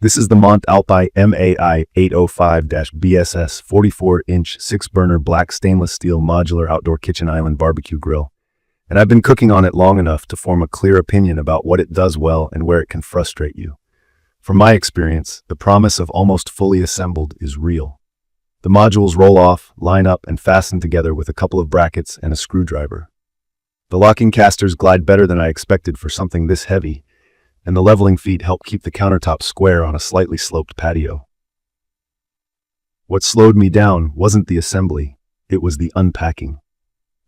This is the Mont Alpi MAi805-BSS 44-inch 6-burner black stainless steel modular outdoor kitchen island barbecue grill, and I've been cooking on it long enough to form a clear opinion about what it does well and where it can frustrate you. From my experience, the promise of almost fully assembled is real. The modules roll off, line up, and fasten together with a couple of brackets and a screwdriver. The locking casters glide better than I expected for something this heavy, and the leveling feet help keep the countertop square on a slightly sloped patio. What slowed me down wasn't the assembly, it was the unpacking.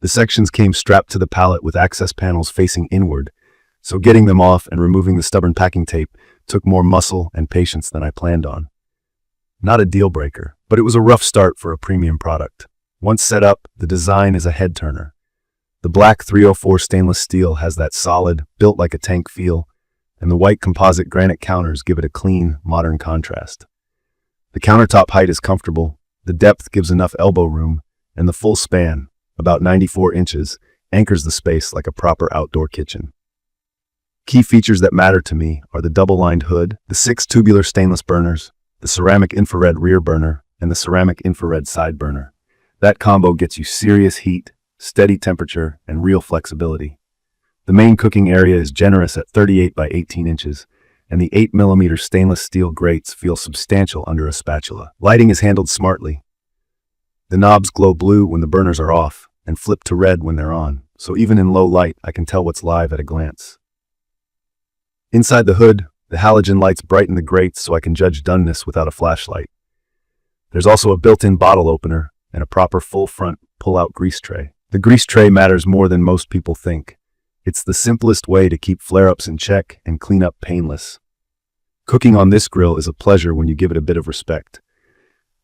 The sections came strapped to the pallet with access panels facing inward, so getting them off and removing the stubborn packing tape took more muscle and patience than I planned on. Not a deal breaker, but it was a rough start for a premium product. Once set up, the design is a head turner. The black 304 stainless steel has that solid, built like a tank feel, and the white composite granite counters give it a clean, modern contrast. The countertop height is comfortable, the depth gives enough elbow room, and the full span, about 94 inches, anchors the space like a proper outdoor kitchen. Key features that matter to me are the double-lined hood, the 6 tubular stainless burners, the ceramic infrared rear burner, and the ceramic infrared side burner. That combo gets you serious heat, steady temperature, and real flexibility. The main cooking area is generous at 38 by 18 inches, and the 8mm stainless steel grates feel substantial under a spatula. Lighting is handled smartly. The knobs glow blue when the burners are off, and flip to red when they're on, so even in low light I can tell what's live at a glance. Inside the hood, the halogen lights brighten the grates so I can judge doneness without a flashlight. There's also a built-in bottle opener and a proper full-front pull-out grease tray. The grease tray matters more than most people think. It's the simplest way to keep flare-ups in check and clean up painless. Cooking on this grill is a pleasure when you give it a bit of respect.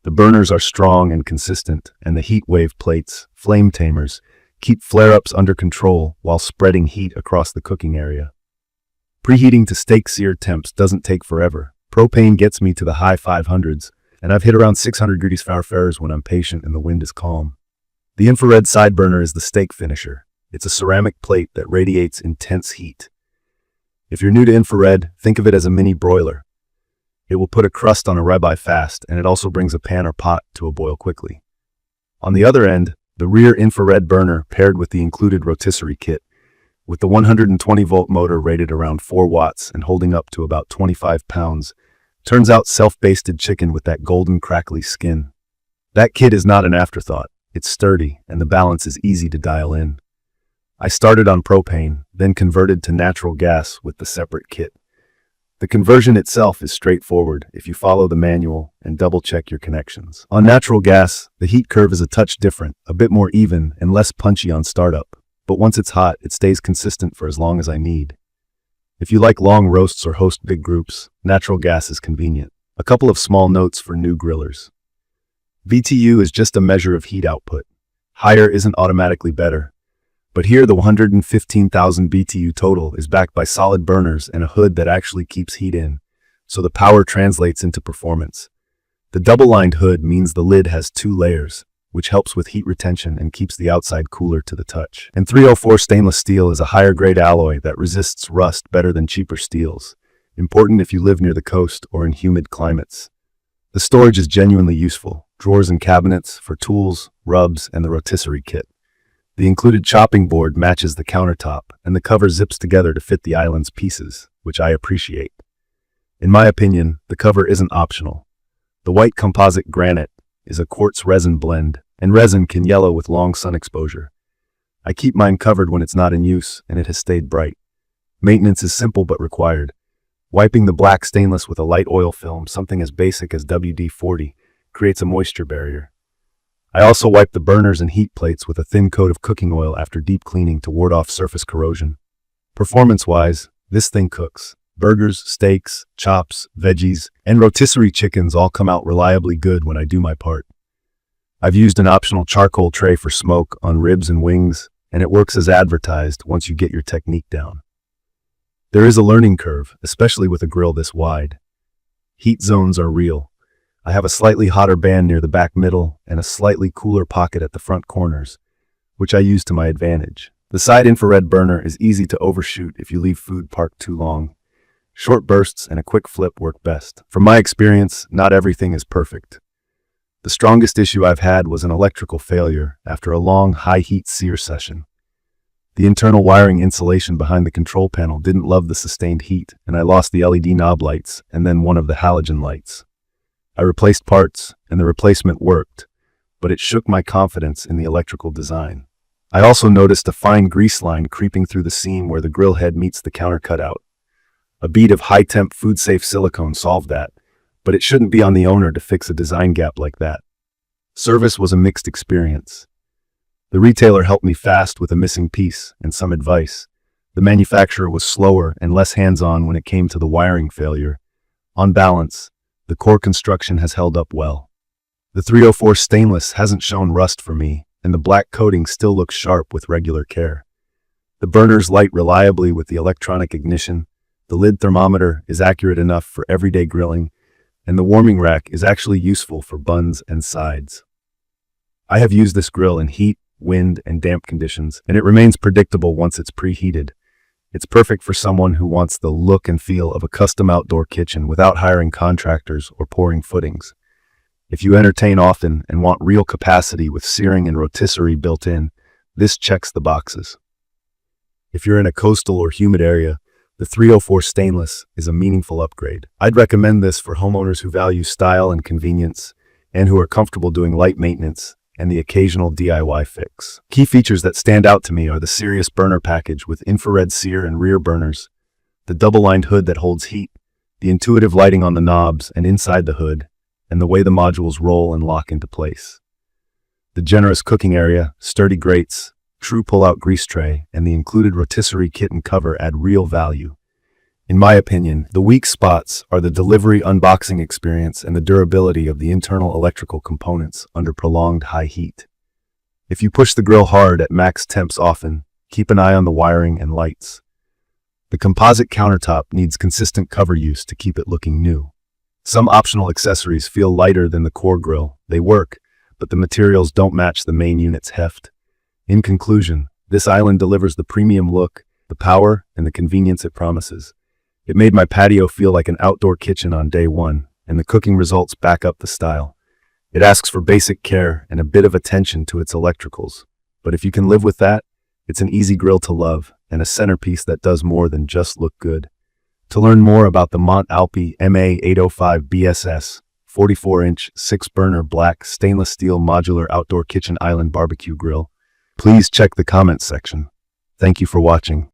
The burners are strong and consistent, and the heat wave plates, flame tamers, keep flare-ups under control while spreading heat across the cooking area. Preheating to steak sear temps doesn't take forever. Propane gets me to the high 500s, and I've hit around 600 degrees Fahrenheit when I'm patient and the wind is calm. The infrared side burner is the steak finisher. It's a ceramic plate that radiates intense heat. If you're new to infrared, think of it as a mini broiler. It will put a crust on a ribeye fast, and it also brings a pan or pot to a boil quickly. On the other end, the rear infrared burner paired with the included rotisserie kit, with the 120-volt motor rated around 4 watts and holding up to about 25 pounds, turns out self-basted chicken with that golden crackly skin. That kit is not an afterthought. It's sturdy, and the balance is easy to dial in. I started on propane, then converted to natural gas with the separate kit. The conversion itself is straightforward if you follow the manual and double-check your connections. On natural gas, the heat curve is a touch different, a bit more even and less punchy on startup, but once it's hot, it stays consistent for as long as I need. If you like long roasts or host big groups, natural gas is convenient. A couple of small notes for new grillers. BTU is just a measure of heat output. Higher isn't automatically better. But here the 115,000 BTU total is backed by solid burners and a hood that actually keeps heat in, so the power translates into performance. The double-lined hood means the lid has 2 layers, which helps with heat retention and keeps the outside cooler to the touch. And 304 stainless steel is a higher-grade alloy that resists rust better than cheaper steels, important if you live near the coast or in humid climates. The storage is genuinely useful, drawers and cabinets for tools, rubs, and the rotisserie kit. The included chopping board matches the countertop, and the cover zips together to fit the island's pieces, which I appreciate. In my opinion, the cover isn't optional. The white composite granite is a quartz resin blend, and resin can yellow with long sun exposure. I keep mine covered when it's not in use, and it has stayed bright. Maintenance is simple but required. Wiping the black stainless with a light oil film, something as basic as WD-40, creates a moisture barrier. I also wipe the burners and heat plates with a thin coat of cooking oil after deep cleaning to ward off surface corrosion. Performance-wise, this thing cooks. Burgers, steaks, chops, veggies, and rotisserie chickens all come out reliably good when I do my part. I've used an optional charcoal tray for smoke on ribs and wings, and it works as advertised once you get your technique down. There is a learning curve, especially with a grill this wide. Heat zones are real. I have a slightly hotter band near the back middle and a slightly cooler pocket at the front corners, which I use to my advantage. The side infrared burner is easy to overshoot if you leave food parked too long. Short bursts and a quick flip work best. From my experience, not everything is perfect. The strongest issue I've had was an electrical failure after a long high-heat sear session. The internal wiring insulation behind the control panel didn't love the sustained heat, and I lost the LED knob lights and then one of the halogen lights. I replaced parts, and the replacement worked, but it shook my confidence in the electrical design. I also noticed a fine grease line creeping through the seam where the grill head meets the counter cutout. A bead of high-temp food-safe silicone solved that, but it shouldn't be on the owner to fix a design gap like that. Service was a mixed experience. The retailer helped me fast with a missing piece and some advice. The manufacturer was slower and less hands-on when it came to the wiring failure. On balance, the core construction has held up well. The 304 stainless hasn't shown rust for me, and the black coating still looks sharp with regular care. The burners light reliably with the electronic ignition. The lid thermometer is accurate enough for everyday grilling, and the warming rack is actually useful for buns and sides. I have used this grill in heat, wind, and damp conditions, and it remains predictable once it's preheated. It's perfect for someone who wants the look and feel of a custom outdoor kitchen without hiring contractors or pouring footings. If you entertain often and want real capacity with searing and rotisserie built in, this checks the boxes. If you're in a coastal or humid area, the 304 stainless is a meaningful upgrade. I'd recommend this for homeowners who value style and convenience and who are comfortable doing light maintenance and the occasional DIY fix. Key features that stand out to me are the Sirius burner package with infrared sear and rear burners, the double-lined hood that holds heat, the intuitive lighting on the knobs and inside the hood, and the way the modules roll and lock into place. The generous cooking area, sturdy grates, true pull-out grease tray, and the included rotisserie kit and cover add real value. In my opinion, the weak spots are the delivery unboxing experience and the durability of the internal electrical components under prolonged high heat. If you push the grill hard at max temps often, keep an eye on the wiring and lights. The composite countertop needs consistent cover use to keep it looking new. Some optional accessories feel lighter than the core grill. They work, but the materials don't match the main unit's heft. In conclusion, this island delivers the premium look, the power, and the convenience it promises. It made my patio feel like an outdoor kitchen on day one, and the cooking results back up the style. It asks for basic care and a bit of attention to its electricals, but if you can live with that, it's an easy grill to love and a centerpiece that does more than just look good. To learn more about the Mont Alpi MAi805-BSS 44-inch 6-burner black stainless steel modular outdoor kitchen island barbecue grill, please check the comments section. Thank you for watching.